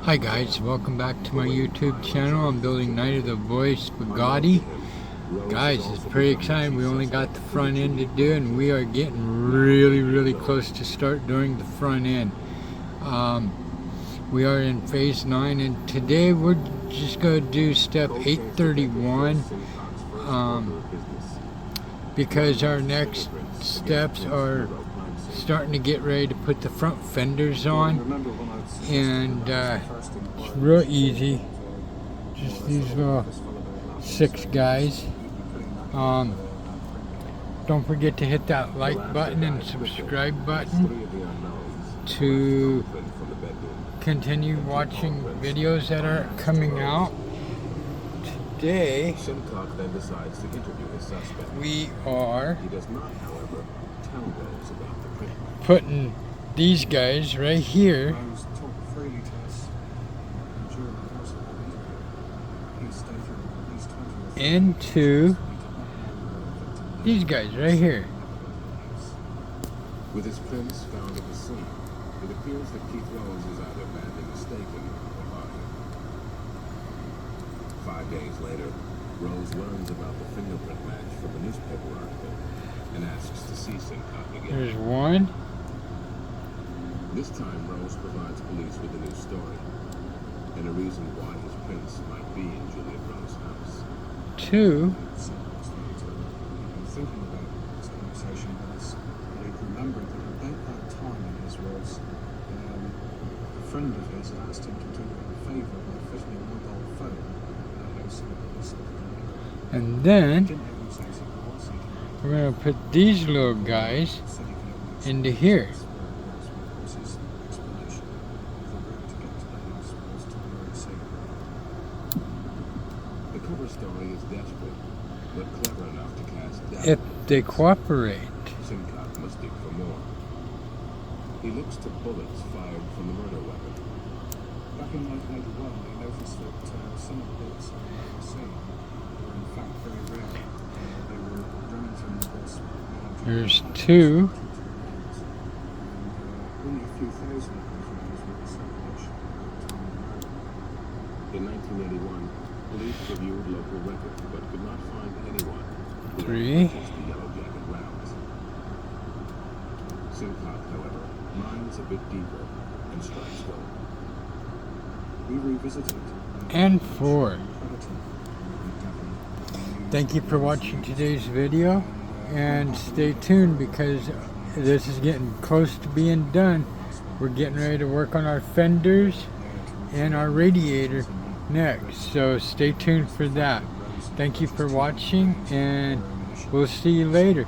Hi guys, welcome back to my YouTube channel. I'm building Night of the Voice Bugatti. Guys, it's pretty exciting. We only got the front end to do and we are getting really close to start doing the front end. We are in phase 9 and today we're just going to do step 831 because our next steps are starting to get ready to put the front fenders on, and it's real easy, just these little 6 guys. Don't forget to hit that like button and subscribe button to continue watching videos that are coming out. Today we are putting these guys right here into these guys right here. With his prints found at the scene, it appears that Keith Rose is either badly mistaken or lying. 5 days later, Rose learns about the fingerprint match from a newspaper article and asks to see Sincock again. There's one. This time, Rose provides police with a new story and a reason why his prints might be in Juliet Rose's house. 2. Thinking about this conversation, I remembered that about that time in his was a friend of his asked him to do him a favour by fitting a mobile phone in the house of the And then we're going to put these little guys into here. The cover story is desperate, but clever enough to cast doubt. If they cooperate. Sincock must dig for more. He looks to bullets fired from the murder weapon. Back in 1981, they noticed that some of the bullets on the scene were in fact very rare. They were Remington Boss. There's 2. Only a few thousand of those were in circulation. In 1981, police reviewed local records but could not find anyone who 3. purchased the Yellow Jacket rounds. Sincock, however, mines a bit deeper and strikes gold. We revisited And 4. Thank you for watching today's video, and stay tuned because this is getting close to being done. We're getting ready to work on our fenders and our radiator next, so stay tuned for that. Thank you for watching, and we'll see you later.